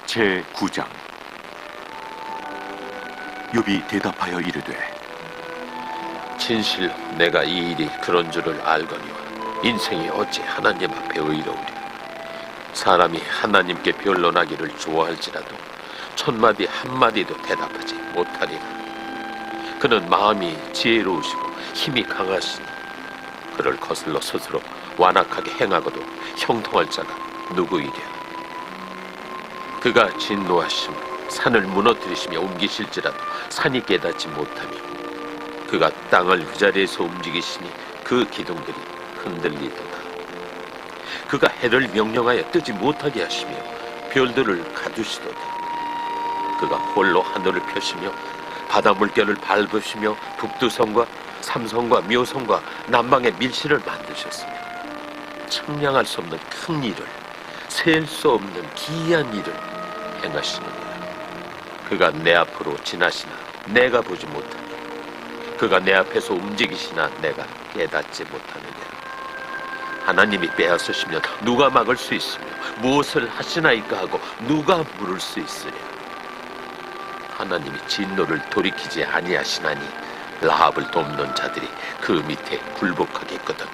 제9장. 욥이 대답하여 이르되, 진실 내가 이 일이 그런 줄을 알거니와 인생이 어찌 하나님 앞에 의로우랴. 사람이 하나님께 변론하기를 좋아할지라도 천마디 한마디도 대답하지 못하리라. 그는 마음이 지혜로우시고 힘이 강하시니 그를 거슬러 스스로 완악하게 행하고도 형통할 자가 누구이랴. 그가 진노하시며 산을 무너뜨리시며 옮기실지라도 산이 깨닫지 못하며 그가 땅을 그 자리에서 움직이시니 그 기둥들이 흔들리도다. 그가 해를 명령하여 뜨지 못하게 하시며 별들을 가두시도다. 그가 홀로 하늘을 펴시며 바다 물결을 밟으시며 북두성과 삼성과 묘성과 남방의 밀실을 만드셨으며 측량할 수 없는 큰 일을, 셀 수 없는 기이한 일을 행하시느니라. 그가 내 앞으로 지나시나 내가 보지 못하니 그가 내 앞에서 움직이시나 내가 깨닫지 못하느냐. 하나님이 빼앗으시면 누가 막을 수 있으며 무엇을 하시나이까 하고 누가 물을 수 있으랴. 하나님이 진노를 돌이키지 아니하시나니 라합을 돕는 자들이 그 밑에 굴복하겠거든.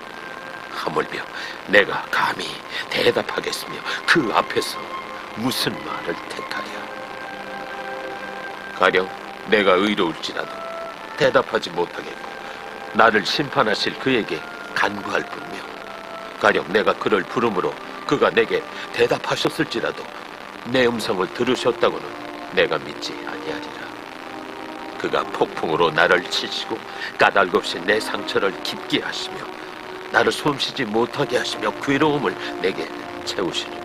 하물며 내가 감히 대답하겠으며 그 앞에서 무슨 말을 택하랴. 가령 내가 의로울지라도 대답하지 못하겠고 나를 심판하실 그에게 간구할 뿐이며 가령 내가 그를 부름으로 그가 내게 대답하셨을지라도 내 음성을 들으셨다고는 내가 믿지 아니하리라. 그가 폭풍으로 나를 치시고 까닭없이 내 상처를 깊게 하시며 나를 숨쉬지 못하게 하시며 괴로움을 내게 채우시리라.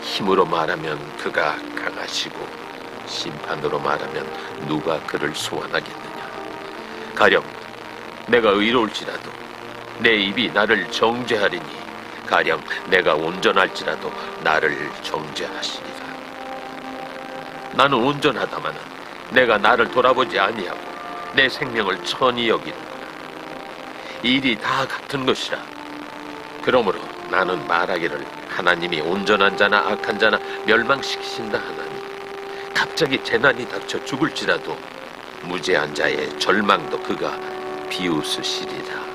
힘으로 말하면 그가 강하시고 심판으로 말하면 누가 그를 소환하겠느냐. 가령 내가 의로울지라도 내 입이 나를 정죄하리니 가령 내가 온전할지라도 나를 정죄하시리라. 나는 온전하다마는 내가 나를 돌아보지 아니하고 내 생명을 천히 여기는구나. 일이 다 같은 것이라. 그러므로 나는 말하기를 하나님이 온전한 자나 악한 자나 멸망시키신다 하나니 갑자기 재난이 닥쳐 죽을지라도 무죄한 자의 절망도 그가 비웃으시리라.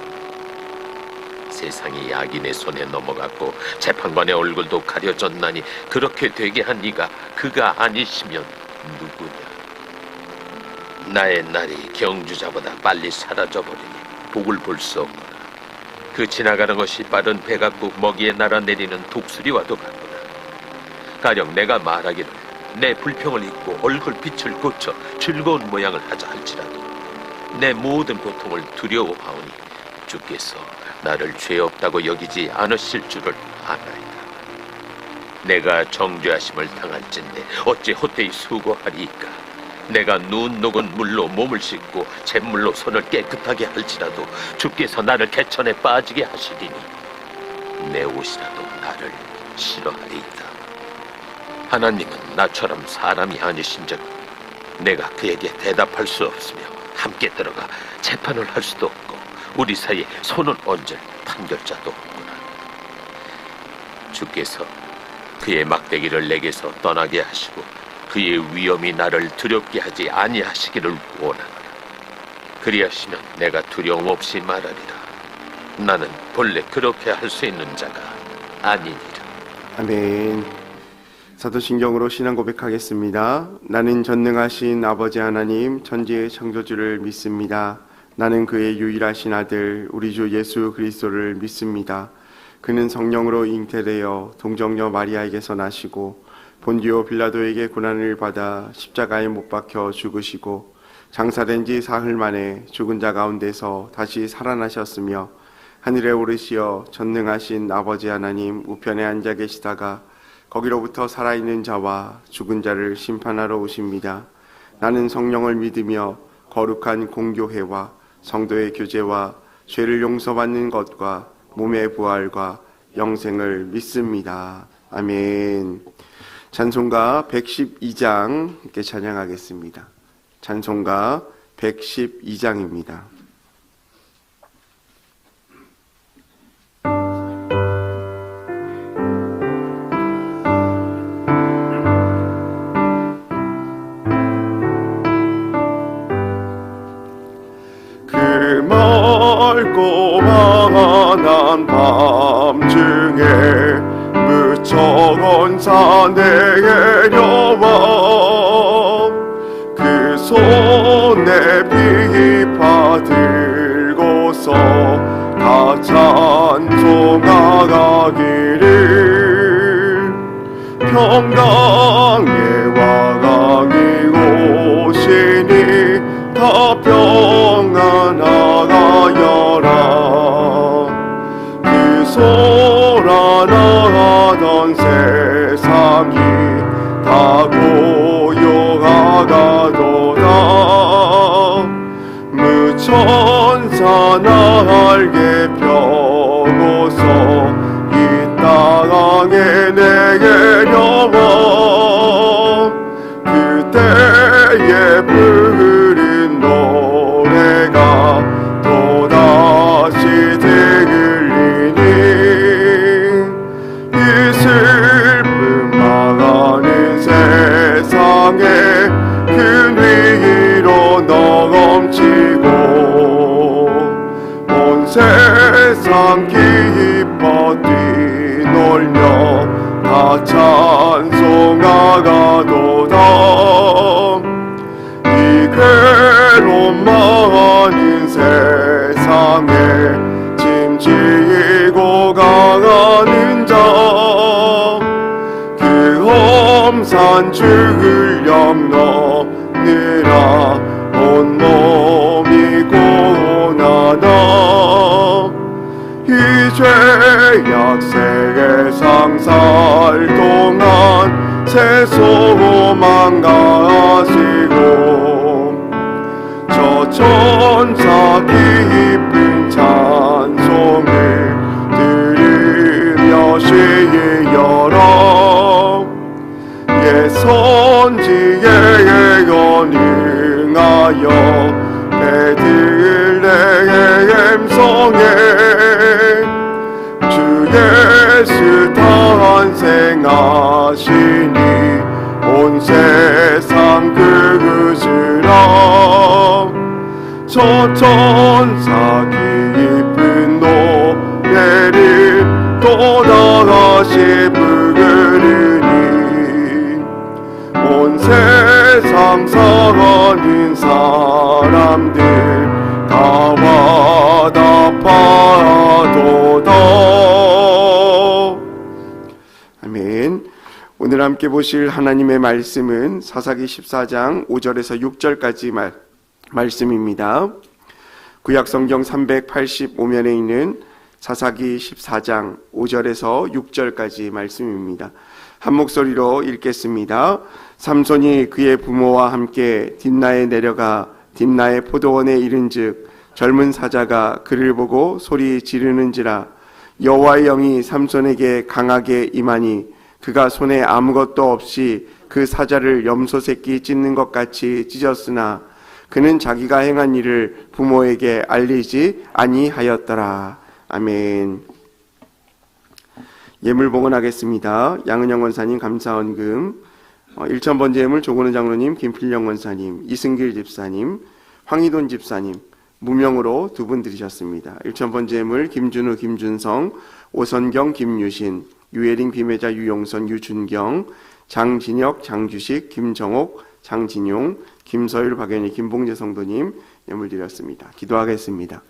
세상이 악인의 손에 넘어갔고 재판관의 얼굴도 가려졌나니 그렇게 되게 한 이가 그가 아니시면 누구냐. 나의 날이 경주자보다 빨리 사라져버리니 복을 볼 수 없구나. 그 지나가는 것이 빠른 배 같고 먹이에 날아내리는 독수리와도 같구나. 가령 내가 말하기를 내 불평을 잊고 얼굴 빛을 고쳐 즐거운 모양을 하자 할지라도 내 모든 고통을 두려워하오니 주께서 나를 죄 없다고 여기지 않으실 줄을 아나이다. 내가 정죄하심을 당할진대 어찌 헛되이 수고하리이까. 내가 눈 녹은 물로 몸을 씻고 잿물로 손을 깨끗하게 할지라도 주께서 나를 개천에 빠지게 하시리니 내 옷이라도 나를 싫어하리이다. 하나님은 나처럼 사람이 아니신즉 내가 그에게 대답할 수 없으며 함께 들어가 재판을 할 수도 없고 우리 사이에 손을 얹을 판결자도 없구나. 주께서 그의 막대기를 내게서 떠나게 하시고 그의 위엄이 나를 두렵게 하지 아니하시기를 원하노라. 그리하시면 내가 두려움 없이 말하리라. 나는 본래 그렇게 할 수 있는 자가 아니니라. 아멘. 사도신경으로 신앙 고백하겠습니다. 나는 전능하신 아버지 하나님 천지의 창조주를 믿습니다. 나는 그의 유일하신 아들 우리 주 예수 그리스도를 믿습니다. 그는 성령으로 잉태되어 동정녀 마리아에게서 나시고 본디오 빌라도에게 고난을 받아 십자가에 못 박혀 죽으시고 장사된 지 사흘 만에 죽은 자 가운데서 다시 살아나셨으며 하늘에 오르시어 전능하신 아버지 하나님 우편에 앉아 계시다가 거기로부터 살아있는 자와 죽은 자를 심판하러 오십니다. 나는 성령을 믿으며 거룩한 공교회와 성도의 교제와 죄를 용서받는 것과 몸의 부활과 영생을 믿습니다. 아멘. 찬송가 112장 함께 찬양하겠습니다. 찬송가 112장입니다. 요만한 밤중에 무척 먼 산에 내려와 그 손에 비파 들고서 다 찬송하기를 평강의 왕이 오시니 다 평안하여라. 그 소란하던 세상이 다 고요하가도다. 무천사 날개 펴고서 이 땅에 내려와 그때에 부른 노래가 또다시 들리니 이 슬픔 망하는 세상에 큰 위로 넘치고 온 세상 기뻐 뛰놀며 다 찬송하가도다. 이 괴로움 많은 세상에 짐지고 가는 자 그 험산 죽을 영너느라 온몸이 고나다. 이 죄악 세상 살 동안 새 소망 가지고 저 천사 기쁜 찬송을 들으며 쉬어라. 예 선지에 건응하여 베들레헴 성에 주 예수 탄생하시니 온 세상 그으시라. 저 천사 기쁜 노래를 또다시 부르니 온 세상 사는 사람들 다 와답하도다. 아멘. 오늘 함께 보실 하나님의 말씀은 사사기 14장 5절에서 6절까지 말씀입니다. 구약성경 385면에 있는 사사기 14장 5절에서 6절까지 말씀입니다. 한 목소리로 읽겠습니다. 삼손이 그의 부모와 함께 딥나에 내려가 딥나의 포도원에 이른즉 젊은 사자가 그를 보고 소리 지르는지라. 여호와의 영이 삼손에게 강하게 임하니 그가 손에 아무것도 없이 그 사자를 염소 새끼 찢는 것 같이 찢었으나 그는 자기가 행한 일을 부모에게 알리지 아니하였더라. 아멘. 예물 봉헌하겠습니다. 양은영 원사님 감사헌금, 1,000번째 예물 조건우 장로님, 김필령 원사님, 이승길 집사님, 황희돈 집사님 무명으로 2분 드리셨습니다. 1,000번째 예물 김준우, 김준성, 오선경, 김유신, 유예링 비매자 유용선, 유준경, 장진혁, 장주식, 김정옥, 장진용, 김서율, 박연희, 김봉재 성도님 예물 드렸습니다. 기도하겠습니다.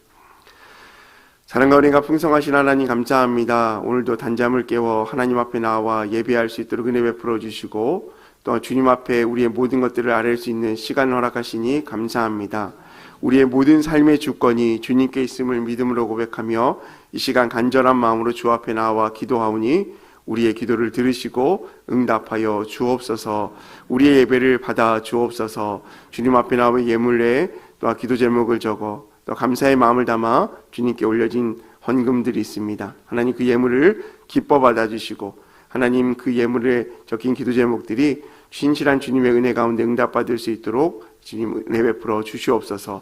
사랑과 은혜가 풍성하신 하나님 감사합니다. 오늘도 단잠을 깨워 하나님 앞에 나와 예배할 수 있도록 은혜 베풀어 주시고 또 주님 앞에 우리의 모든 것들을 아뢰 수 있는 시간을 허락하시니 감사합니다. 우리의 모든 삶의 주권이 주님께 있음을 믿음으로 고백하며 이 시간 간절한 마음으로 주 앞에 나와 기도하오니 우리의 기도를 들으시고 응답하여 주옵소서. 우리의 예배를 받아 주옵소서. 주님 앞에 나와 예물에 또 기도 제목을 적어 또 감사의 마음을 담아 주님께 올려진 헌금들이 있습니다. 하나님 그 예물을 기뻐 받아주시고 하나님 그 예물에 적힌 기도 제목들이 신실한 주님의 은혜 가운데 응답받을 수 있도록 주님 은혜 베풀어 주시옵소서.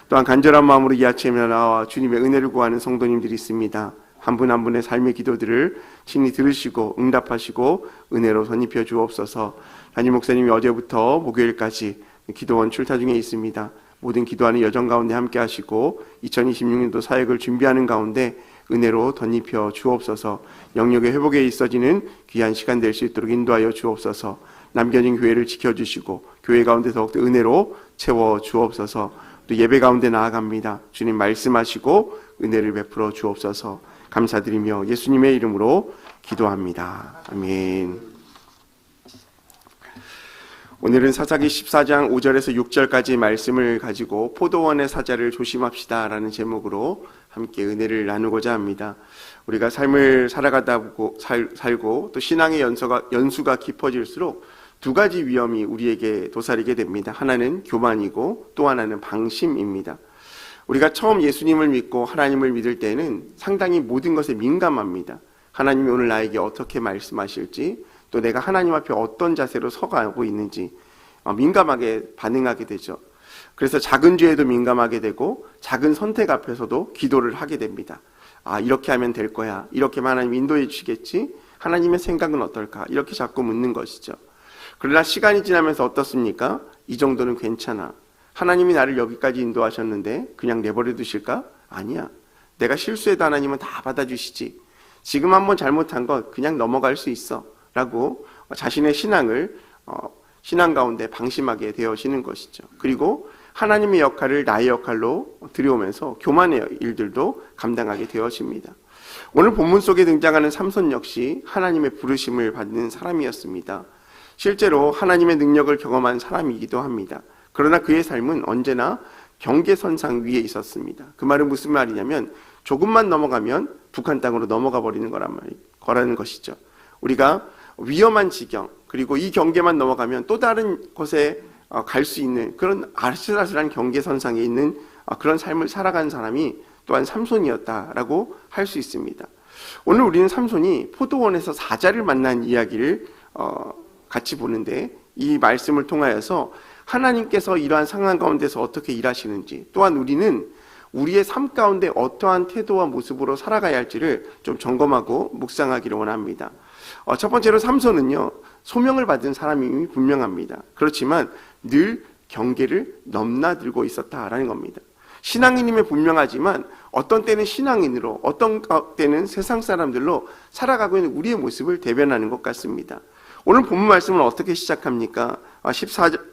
또한 간절한 마음으로 이 아침에 나와 주님의 은혜를 구하는 성도님들이 있습니다. 한 분 한 분의 삶의 기도들을 친히 들으시고 응답하시고 은혜로 선입혀 주옵소서. 담임 목사님이 어제부터 목요일까지 기도원 출타 중에 있습니다. 모든 기도하는 여정 가운데 함께 하시고 2026년도 사역을 준비하는 가운데 은혜로 덧입혀 주옵소서. 영역의 회복에 있어지는 귀한 시간 될 수 있도록 인도하여 주옵소서. 남겨진 교회를 지켜주시고 교회 가운데 더욱더 은혜로 채워 주옵소서. 또 예배 가운데 나아갑니다. 주님 말씀하시고 은혜를 베풀어 주옵소서. 감사드리며 예수님의 이름으로 기도합니다. 아멘. 오늘은 사사기 14장 5절에서 6절까지 말씀을 가지고 포도원의 사자를 조심합시다 라는 제목으로 함께 은혜를 나누고자 합니다. 우리가 삶을 살아가다 살고 또 신앙의 연수가 깊어질수록 두 가지 위험이 우리에게 도사리게 됩니다. 하나는 교만이고 또 하나는 방심입니다. 우리가 처음 예수님을 믿고 하나님을 믿을 때는 상당히 모든 것에 민감합니다. 하나님이 오늘 나에게 어떻게 말씀하실지, 또 내가 하나님 앞에 어떤 자세로 서가고 있는지 민감하게 반응하게 되죠. 그래서 작은 죄에도 민감하게 되고 작은 선택 앞에서도 기도를 하게 됩니다. 이렇게 하면 될 거야. 이렇게만 하나님 인도해 주시겠지? 하나님의 생각은 어떨까? 이렇게 자꾸 묻는 것이죠. 그러나 시간이 지나면서 어떻습니까? 이 정도는 괜찮아. 하나님이 나를 여기까지 인도하셨는데 그냥 내버려 두실까? 아니야. 내가 실수해도 하나님은 다 받아주시지. 지금 한번 잘못한 것 그냥 넘어갈 수 있어 라고 자신의 신앙을 신앙 가운데 방심하게 되어지는 것이죠. 그리고 하나님의 역할을 나의 역할로 들여오면서 교만의 일들도 감당하게 되어집니다. 오늘 본문 속에 등장하는 삼손 역시 하나님의 부르심을 받는 사람이었습니다. 실제로 하나님의 능력을 경험한 사람이기도 합니다. 그러나 그의 삶은 언제나 경계선상 위에 있었습니다. 그 말은 무슨 말이냐면 조금만 넘어가면 북한 땅으로 넘어가 버리는 거라는 것이죠. 우리가 위험한 지경, 그리고 이 경계만 넘어가면 또 다른 곳에 갈 수 있는 그런 아슬아슬한 경계선상에 있는 그런 삶을 살아간 사람이 또한 삼손이었다라고 할 수 있습니다. 오늘 우리는 삼손이 포도원에서 사자를 만난 이야기를 같이 보는데, 이 말씀을 통하여서 하나님께서 이러한 상황 가운데서 어떻게 일하시는지, 또한 우리는 우리의 삶 가운데 어떠한 태도와 모습으로 살아가야 할지를 좀 점검하고 묵상하기를 원합니다. 첫 번째로 삼손은요, 소명을 받은 사람임이 분명합니다. 그렇지만 늘 경계를 넘나들고 있었다라는 겁니다. 신앙인임에 분명하지만 어떤 때는 신앙인으로, 어떤 때는 세상 사람들로 살아가고 있는 우리의 모습을 대변하는 것 같습니다. 오늘 본문 말씀은 어떻게 시작합니까?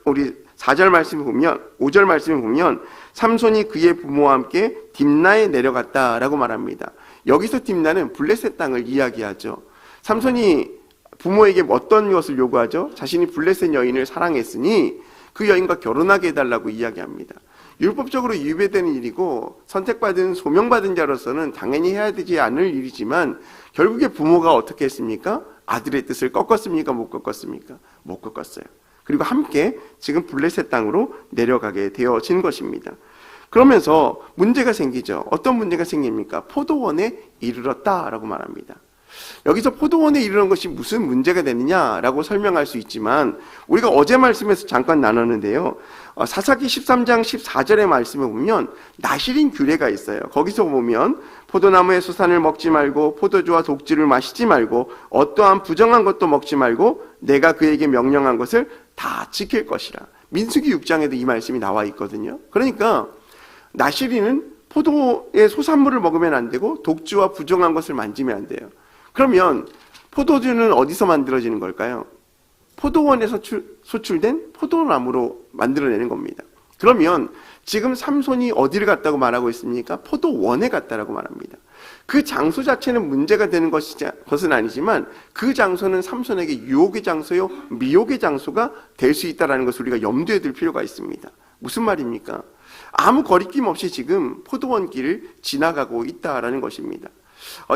우리 4절 말씀을 보면, 5절 말씀을 보면 삼손이 그의 부모와 함께 딥나에 내려갔다라고 말합니다. 여기서 딥나는 블레셋 땅을 이야기하죠. 삼손이 부모에게 어떤 것을 요구하죠? 자신이 블레셋 여인을 사랑했으니 그 여인과 결혼하게 해달라고 이야기합니다. 율법적으로 유배되는 일이고 선택받은 소명받은 자로서는 당연히 해야 되지 않을 일이지만, 결국에 부모가 어떻게 했습니까? 아들의 뜻을 꺾었습니까? 못 꺾었습니까? 못 꺾었어요. 그리고 함께 지금 블레셋 땅으로 내려가게 되어진 것입니다. 그러면서 문제가 생기죠. 어떤 문제가 생깁니까? 포도원에 이르렀다라고 말합니다. 여기서 포도원에 이르는 것이 무슨 문제가 되느냐라고 설명할 수 있지만, 우리가 어제 말씀에서 잠깐 나눴는데요, 사사기 13장 14절의 말씀에 보면 나실인 규례가 있어요. 거기서 보면 포도나무의 수산을 먹지 말고 포도주와 독주를 마시지 말고 어떠한 부정한 것도 먹지 말고 내가 그에게 명령한 것을 다 지킬 것이라. 민수기 6장에도 이 말씀이 나와 있거든요. 그러니까 나실인은 포도의 소산물을 먹으면 안 되고 독주와 부정한 것을 만지면 안 돼요. 그러면 포도주는 어디서 만들어지는 걸까요? 포도원에서 소출된 포도나무로 만들어내는 겁니다. 그러면 지금 삼손이 어디를 갔다고 말하고 있습니까? 포도원에 갔다라고 말합니다. 그 장소 자체는 문제가 되는 것은 아니지만 그 장소는 삼손에게 유혹의 장소요, 미혹의 장소가 될 수 있다는 것을 우리가 염두에 둘 필요가 있습니다. 무슨 말입니까? 아무 거리낌 없이 지금 포도원 길을 지나가고 있다라는 것입니다.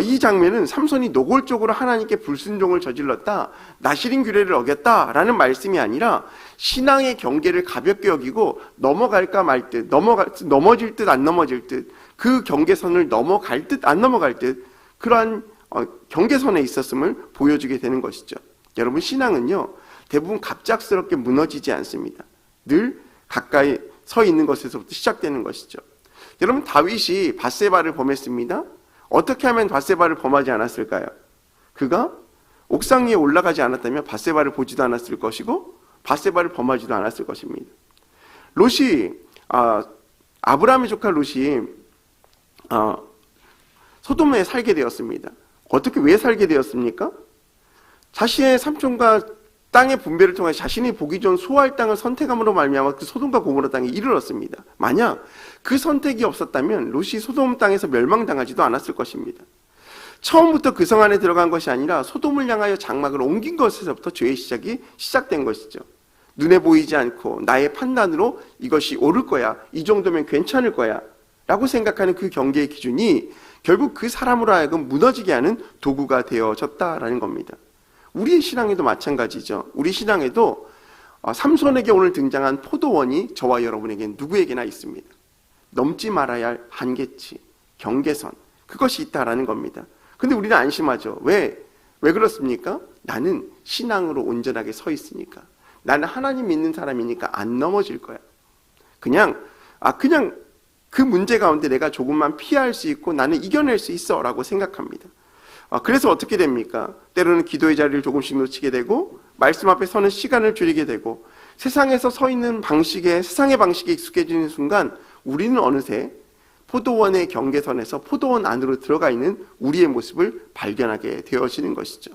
이 장면은 삼손이 노골적으로 하나님께 불순종을 저질렀다, 나실인 규례를 어겼다라는 말씀이 아니라 신앙의 경계를 가볍게 여기고 넘어갈까 말 듯, 넘어질 듯 안 넘어질 듯, 그 경계선을 넘어갈 듯 안 넘어갈 듯, 그러한 경계선에 있었음을 보여주게 되는 것이죠. 여러분, 신앙은요 대부분 갑작스럽게 무너지지 않습니다. 늘 가까이 서 있는 것에서부터 시작되는 것이죠. 여러분, 다윗이 밧세바를 범했습니다. 어떻게 하면 밧세바를 범하지 않았을까요? 그가 옥상 위에 올라가지 않았다면 밧세바를 보지도 않았을 것이고 밧세바를 범하지도 않았을 것입니다. 롯이 아브라함의 조카 롯이 소돔에 살게 되었습니다. 어떻게 왜 살게 되었습니까? 자신의 삼촌과 땅의 분배를 통해 자신이 보기 좋은 수할 땅을 선택함으로 말미암아 그 소돔과 고모라 땅에 이르렀습니다. 만약 그 선택이 없었다면 롯이 소돔 땅에서 멸망당하지도 않았을 것입니다. 처음부터 그 성 안에 들어간 것이 아니라 소돔을 향하여 장막을 옮긴 것에서부터 죄의 시작이 시작된 것이죠. 눈에 보이지 않고 나의 판단으로 이것이 옳을 거야, 이 정도면 괜찮을 거야 라고 생각하는 그 경계의 기준이 결국 그 사람으로 하여금 무너지게 하는 도구가 되어졌다라는 겁니다. 우리의 신앙에도 마찬가지죠. 우리 신앙에도 삼손에게 오늘 등장한 포도원이 저와 여러분에게 누구에게나 있습니다. 넘지 말아야 할 한계치, 경계선, 그것이 있다라는 겁니다. 근데 우리는 안심하죠. 왜 그렇습니까? 나는 신앙으로 온전하게 서 있으니까. 나는 하나님 믿는 사람이니까 안 넘어질 거야. 그냥 그 문제 가운데 내가 조금만 피할 수 있고 나는 이겨낼 수 있어 라고 생각합니다. 그래서 어떻게 됩니까? 때로는 기도의 자리를 조금씩 놓치게 되고 말씀 앞에 서는 시간을 줄이게 되고 세상에서 서 있는 세상의 방식에 익숙해지는 순간 우리는 어느새 포도원의 경계선에서 포도원 안으로 들어가 있는 우리의 모습을 발견하게 되어지는 것이죠.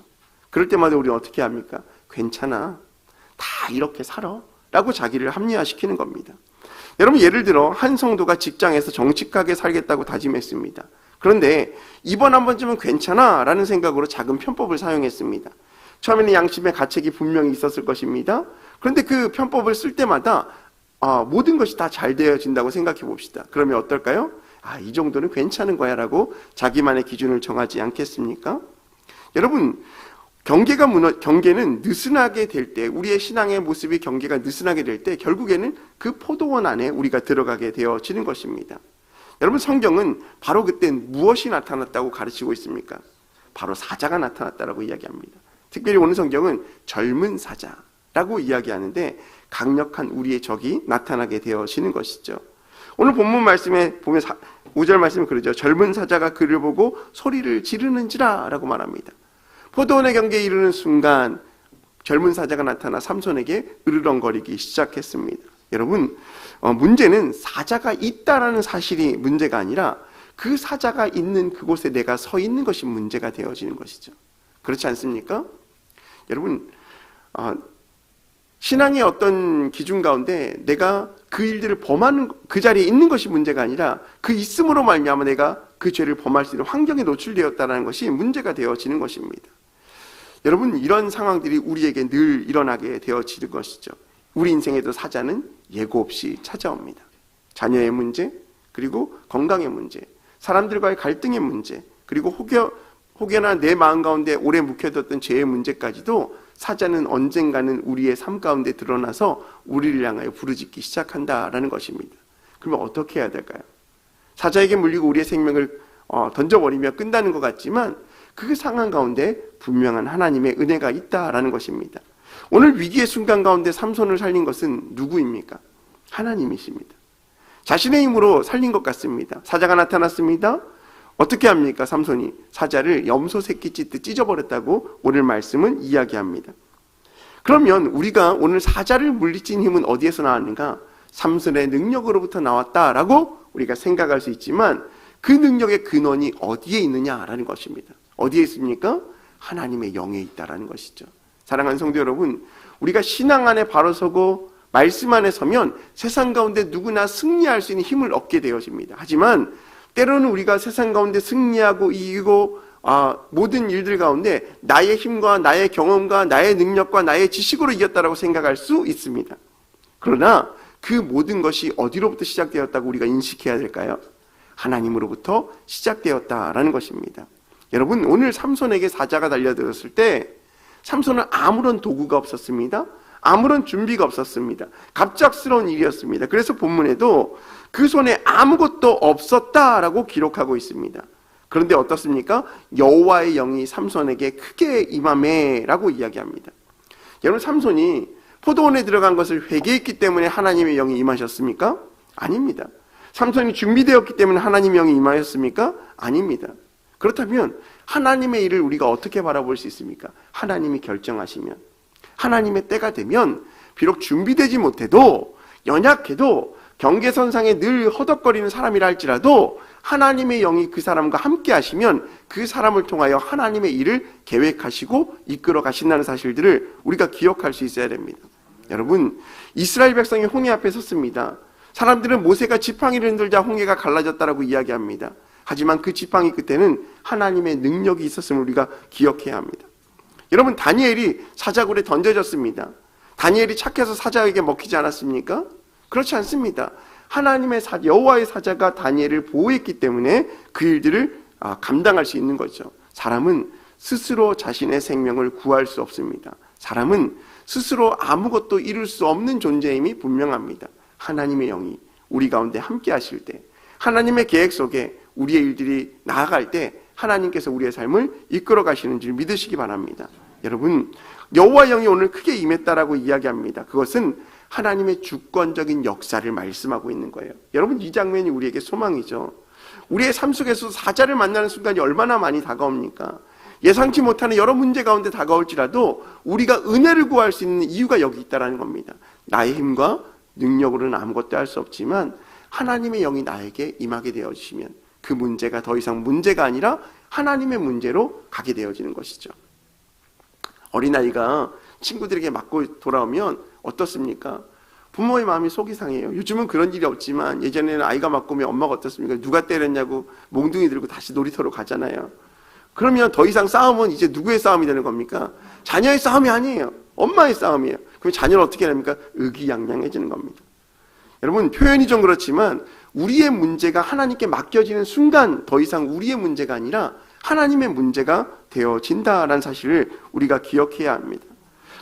그럴 때마다 우리는 어떻게 합니까? 괜찮아, 다 이렇게 살아 라고 자기를 합리화시키는 겁니다. 여러분, 예를 들어 한 성도가 직장에서 정직하게 살겠다고 다짐했습니다. 그런데 이번 한 번쯤은 괜찮아 라는 생각으로 작은 편법을 사용했습니다. 처음에는 양심의 가책이 분명히 있었을 것입니다. 그런데 그 편법을 쓸 때마다 모든 것이 다 잘 되어진다고 생각해 봅시다. 그러면 어떨까요? 이 정도는 괜찮은 거야 라고 자기만의 기준을 정하지 않겠습니까? 여러분, 경계는 느슨하게 될 때, 우리의 신앙의 모습이 경계가 느슨하게 될 때 결국에는 그 포도원 안에 우리가 들어가게 되어지는 것입니다. 여러분, 성경은 바로 그때 무엇이 나타났다고 가르치고 있습니까? 바로 사자가 나타났다라고 이야기합니다. 특별히 오늘 성경은 젊은 사자라고 이야기하는데 강력한 우리의 적이 나타나게 되어지는 것이죠. 오늘 본문 말씀에 보면 5절 말씀에 그러죠. 젊은 사자가 그를 보고 소리를 지르는지라 라고 말합니다. 포도원의 경계에 이르는 순간 젊은 사자가 나타나 삼손에게 으르렁거리기 시작했습니다. 여러분, 문제는 사자가 있다라는 사실이 문제가 아니라 그 사자가 있는 그곳에 내가 서 있는 것이 문제가 되어지는 것이죠. 그렇지 않습니까? 여러분, 신앙의 어떤 기준 가운데 내가 그 일들을 범하는 그 자리에 있는 것이 문제가 아니라 그 있음으로 말미암아 내가 그 죄를 범할 수 있는 환경에 노출되었다는 것이 문제가 되어지는 것입니다. 여러분, 이런 상황들이 우리에게 늘 일어나게 되어지는 것이죠. 우리 인생에도 사자는 예고 없이 찾아옵니다. 자녀의 문제, 그리고 건강의 문제, 사람들과의 갈등의 문제, 그리고 혹여나 내 마음 가운데 오래 묵혀뒀던 죄의 문제까지도 사자는 언젠가는 우리의 삶 가운데 드러나서 우리를 향하여 부르짖기 시작한다라는 것입니다. 그러면 어떻게 해야 될까요? 사자에게 물리고 우리의 생명을 던져버리며 끝나는 것 같지만 그 상황 가운데 분명한 하나님의 은혜가 있다라는 것입니다. 오늘 위기의 순간 가운데 삼손을 살린 것은 누구입니까? 하나님이십니다. 자신의 힘으로 살린 것 같습니다. 사자가 나타났습니다. 어떻게 합니까? 삼손이 사자를 염소 새끼 찢듯 찢어버렸다고 오늘 말씀은 이야기합니다. 그러면 우리가 오늘 사자를 물리친 힘은 어디에서 나왔는가? 삼손의 능력으로부터 나왔다라고 우리가 생각할 수 있지만 그 능력의 근원이 어디에 있느냐라는 것입니다. 어디에 있습니까? 하나님의 영에 있다라는 것이죠. 사랑하는 성도 여러분, 우리가 신앙 안에 바로 서고 말씀 안에 서면 세상 가운데 누구나 승리할 수 있는 힘을 얻게 되어집니다. 하지만 때로는 우리가 세상 가운데 승리하고 이기고 모든 일들 가운데 나의 힘과 나의 경험과 나의 능력과 나의 지식으로 이겼다라고 생각할 수 있습니다. 그러나 그 모든 것이 어디로부터 시작되었다고 우리가 인식해야 될까요? 하나님으로부터 시작되었다라는 것입니다. 여러분, 오늘 삼손에게 사자가 달려들었을 때 삼손은 아무런 도구가 없었습니다. 아무런 준비가 없었습니다. 갑작스러운 일이었습니다. 그래서 본문에도 그 손에 아무것도 없었다라고 기록하고 있습니다. 그런데 어떻습니까? 여호와의 영이 삼손에게 크게 임하매라고 이야기합니다. 여러분, 삼손이 포도원에 들어간 것을 회개했기 때문에 하나님의 영이 임하셨습니까? 아닙니다. 삼손이 준비되었기 때문에 하나님의 영이 임하였습니까? 아닙니다. 그렇다면 하나님의 일을 우리가 어떻게 바라볼 수 있습니까? 하나님이 결정하시면, 하나님의 때가 되면 비록 준비되지 못해도 연약해도 경계선상에 늘 허덕거리는 사람이라 할지라도 하나님의 영이 그 사람과 함께 하시면 그 사람을 통하여 하나님의 일을 계획하시고 이끌어 가신다는 사실들을 우리가 기억할 수 있어야 됩니다. 여러분, 이스라엘 백성이 홍해 앞에 섰습니다. 사람들은 모세가 지팡이를 흔들자 홍해가 갈라졌다라고 이야기합니다. 하지만 그 지팡이 끝에는 하나님의 능력이 있었음을 우리가 기억해야 합니다. 여러분, 다니엘이 사자굴에 던져졌습니다. 다니엘이 착해서 사자에게 먹히지 않았습니까? 그렇지 않습니다. 하나님의 여호와의 사자가 다니엘을 보호했기 때문에 그 일들을 감당할 수 있는 거죠. 사람은 스스로 자신의 생명을 구할 수 없습니다. 사람은 스스로 아무것도 이룰 수 없는 존재임이 분명합니다. 하나님의 영이 우리 가운데 함께 하실 때, 하나님의 계획 속에 우리의 일들이 나아갈 때 하나님께서 우리의 삶을 이끌어 가시는 줄 믿으시기 바랍니다. 여러분, 여호와의 영이 오늘 크게 임했다라고 이야기합니다. 그것은 하나님의 주권적인 역사를 말씀하고 있는 거예요. 여러분, 이 장면이 우리에게 소망이죠. 우리의 삶 속에서 사자를 만나는 순간이 얼마나 많이 다가옵니까? 예상치 못하는 여러 문제 가운데 다가올지라도 우리가 은혜를 구할 수 있는 이유가 여기 있다는 겁니다. 나의 힘과 능력으로는 아무것도 할 수 없지만 하나님의 영이 나에게 임하게 되어지시면 그 문제가 더 이상 문제가 아니라 하나님의 문제로 가게 되어지는 것이죠. 어린아이가 친구들에게 맞고 돌아오면 어떻습니까? 부모의 마음이 속이 상해요. 요즘은 그런 일이 없지만 예전에는 아이가 맞고 오면 엄마가 어떻습니까? 누가 때렸냐고 몽둥이 들고 다시 놀이터로 가잖아요. 그러면 더 이상 싸움은 이제 누구의 싸움이 되는 겁니까? 자녀의 싸움이 아니에요. 엄마의 싸움이에요. 그럼 자녀는 어떻게 됩니까? 의기양양해지는 겁니다. 여러분, 표현이 좀 그렇지만 우리의 문제가 하나님께 맡겨지는 순간 더 이상 우리의 문제가 아니라 하나님의 문제가 되어진다라는 사실을 우리가 기억해야 합니다.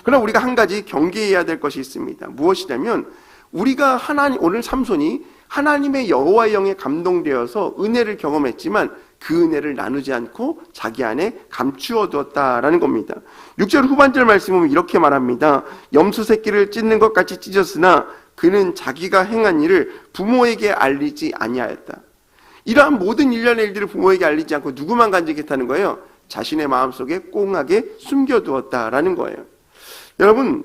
그러나 우리가 한 가지 경계해야 될 것이 있습니다. 무엇이냐면 우리가 오늘 삼손이 하나님의 여호와의 영에 감동되어서 은혜를 경험했지만 그 은혜를 나누지 않고 자기 안에 감추어 두었다라는 겁니다. 6절 후반절 말씀은 이렇게 말합니다. 염소 새끼를 찢는 것 같이 찢었으나 그는 자기가 행한 일을 부모에게 알리지 아니하였다. 이러한 모든 일련의 일들을 부모에게 알리지 않고 누구만 간직했다는 거예요? 자신의 마음속에 꽁하게 숨겨두었다라는 거예요. 여러분,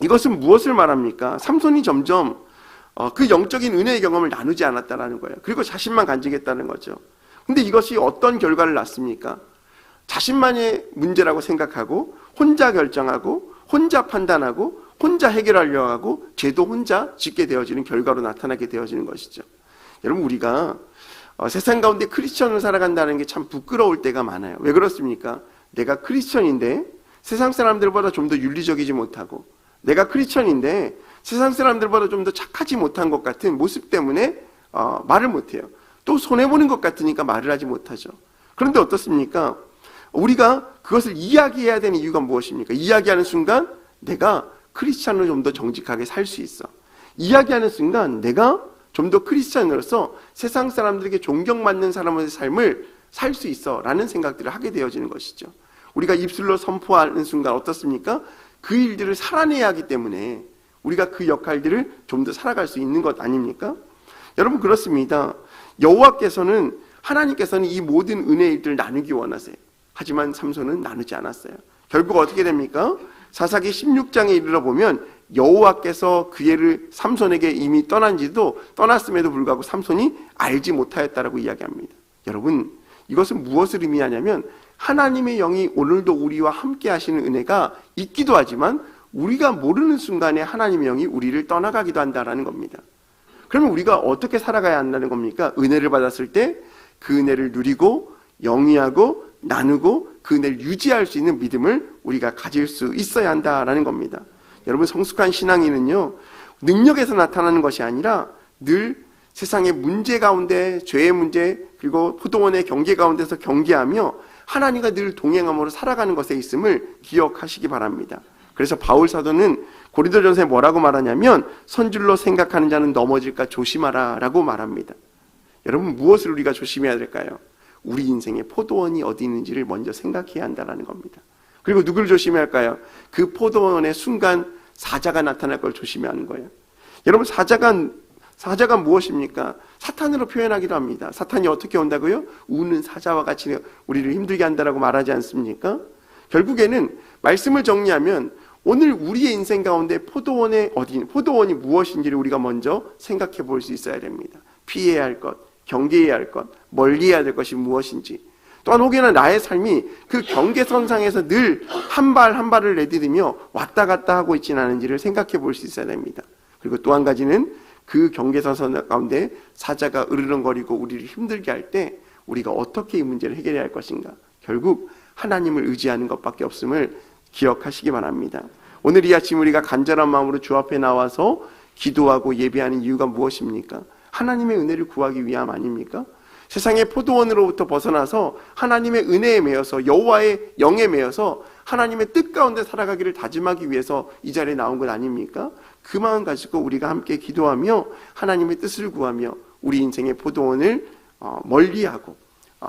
이것은 무엇을 말합니까? 삼손이 점점 그 영적인 은혜의 경험을 나누지 않았다라는 거예요. 그리고 자신만 간직했다는 거죠. 근데 이것이 어떤 결과를 낳습니까? 자신만의 문제라고 생각하고 혼자 결정하고 혼자 판단하고 혼자 해결하려고 하고 죄도 혼자 짓게 되어지는 결과로 나타나게 되어지는 것이죠. 여러분, 우리가 세상 가운데 크리스천을 살아간다는 게 참 부끄러울 때가 많아요. 왜 그렇습니까? 내가 크리스천인데 세상 사람들보다 좀 더 윤리적이지 못하고, 내가 크리스천인데 세상 사람들보다 좀 더 착하지 못한 것 같은 모습 때문에 말을 못해요. 또 손해보는 것 같으니까 말을 하지 못하죠. 그런데 어떻습니까? 우리가 그것을 이야기해야 되는 이유가 무엇입니까? 이야기하는 순간 내가 크리스찬으로 좀 더 정직하게 살 수 있어. 이야기하는 순간 내가 좀 더 크리스찬으로서 세상 사람들에게 존경받는 사람의 삶을 살 수 있어 라는 생각들을 하게 되어지는 것이죠. 우리가 입술로 선포하는 순간 어떻습니까? 그 일들을 살아내야 하기 때문에 우리가 그 역할들을 좀 더 살아갈 수 있는 것 아닙니까? 여러분, 그렇습니다. 여호와께서는, 하나님께서는 이 모든 은혜의 일들을 나누기 원하세요. 하지만 삼손은 나누지 않았어요. 결국 어떻게 됩니까? 사사기 16장에 이르러 보면 여호와께서 그 애를 삼손에게 이미 떠났음에도 불구하고 삼손이 알지 못하였다라고 이야기합니다. 여러분, 이것은 무엇을 의미하냐면 하나님의 영이 오늘도 우리와 함께 하시는 은혜가 있기도 하지만 우리가 모르는 순간에 하나님의 영이 우리를 떠나가기도 한다라는 겁니다. 그러면 우리가 어떻게 살아가야 한다는 겁니까? 은혜를 받았을 때 그 은혜를 누리고 영위하고 나누고 그 은혜를 유지할 수 있는 믿음을 우리가 가질 수 있어야 한다라는 겁니다. 여러분, 성숙한 신앙인은요, 능력에서 나타나는 것이 아니라 늘 세상의 문제 가운데, 죄의 문제, 그리고 포도원의 경계 가운데서 경계하며 하나님과 늘 동행함으로 살아가는 것에 있음을 기억하시기 바랍니다. 그래서 바울 사도는 고린도전서에 뭐라고 말하냐면 선줄로 생각하는 자는 넘어질까 조심하라 라고 말합니다. 여러분, 무엇을 우리가 조심해야 될까요? 우리 인생의 포도원이 어디 있는지를 먼저 생각해야 한다는 겁니다. 그리고 누구를 조심해야 할까요? 그 포도원의 순간 사자가 나타날 걸 조심해야 하는 거예요. 여러분, 사자가 무엇입니까? 사탄으로 표현하기도 합니다. 사탄이 어떻게 온다고요? 우는 사자와 같이 우리를 힘들게 한다라고 말하지 않습니까? 결국에는 말씀을 정리하면 오늘 우리의 인생 가운데 포도원이 무엇인지를 우리가 먼저 생각해 볼 수 있어야 됩니다. 피해야 할 것, 경계해야 할 것, 멀리해야 될 것이 무엇인지. 또한 혹여나 나의 삶이 그 경계선상에서 늘 한 발 한 발을 내디디며 왔다 갔다 하고 있지는 않은지를 생각해 볼 수 있어야 됩니다. 그리고 또 한 가지는 그 경계선 가운데 사자가 으르렁거리고 우리를 힘들게 할 때 우리가 어떻게 이 문제를 해결해야 할 것인가. 결국 하나님을 의지하는 것밖에 없음을 기억하시기 바랍니다. 오늘 이 아침 우리가 간절한 마음으로 주 앞에 나와서 기도하고 예배하는 이유가 무엇입니까? 하나님의 은혜를 구하기 위함 아닙니까? 세상의 포도원으로부터 벗어나서 하나님의 은혜에 매여서 여호와의 영에 매여서 하나님의 뜻 가운데 살아가기를 다짐하기 위해서 이 자리에 나온 것 아닙니까? 그 마음 가지고 우리가 함께 기도하며 하나님의 뜻을 구하며 우리 인생의 포도원을 멀리하고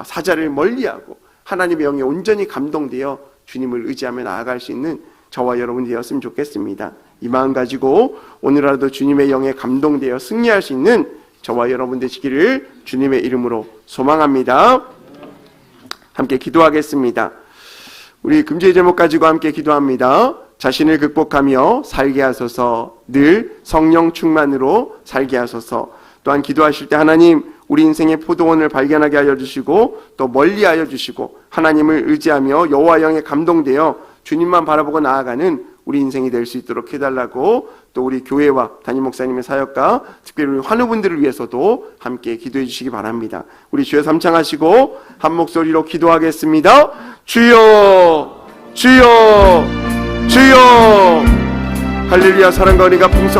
사자를 멀리하고 하나님의 영에 온전히 감동되어 주님을 의지하며 나아갈 수 있는 저와 여러분이 되었으면 좋겠습니다. 이 마음 가지고 오늘라도 주님의 영에 감동되어 승리할 수 있는 저와 여러분 되시기를 주님의 이름으로 소망합니다. 함께 기도하겠습니다. 우리 금주의 제목 가지고 함께 기도합니다. 자신을 극복하며 살게 하소서, 늘 성령 충만으로 살게 하소서. 또한 기도하실 때 하나님 우리 인생의 포도원을 발견하게 하여 주시고 또 멀리하여 주시고 하나님을 의지하며 여호와 영에 감동되어 주님만 바라보고 나아가는 우리 인생이 될 수 있도록 해달라고 또 우리 교회와 담임 목사님의 사역과 특별히 우리 환우분들을 위해서도 함께 기도해 주시기 바랍니다. 우리 주여 삼창하시고 한 목소리로 기도하겠습니다. 주여 주여 주여. 할렐루야. 사랑과 은혜가 풍성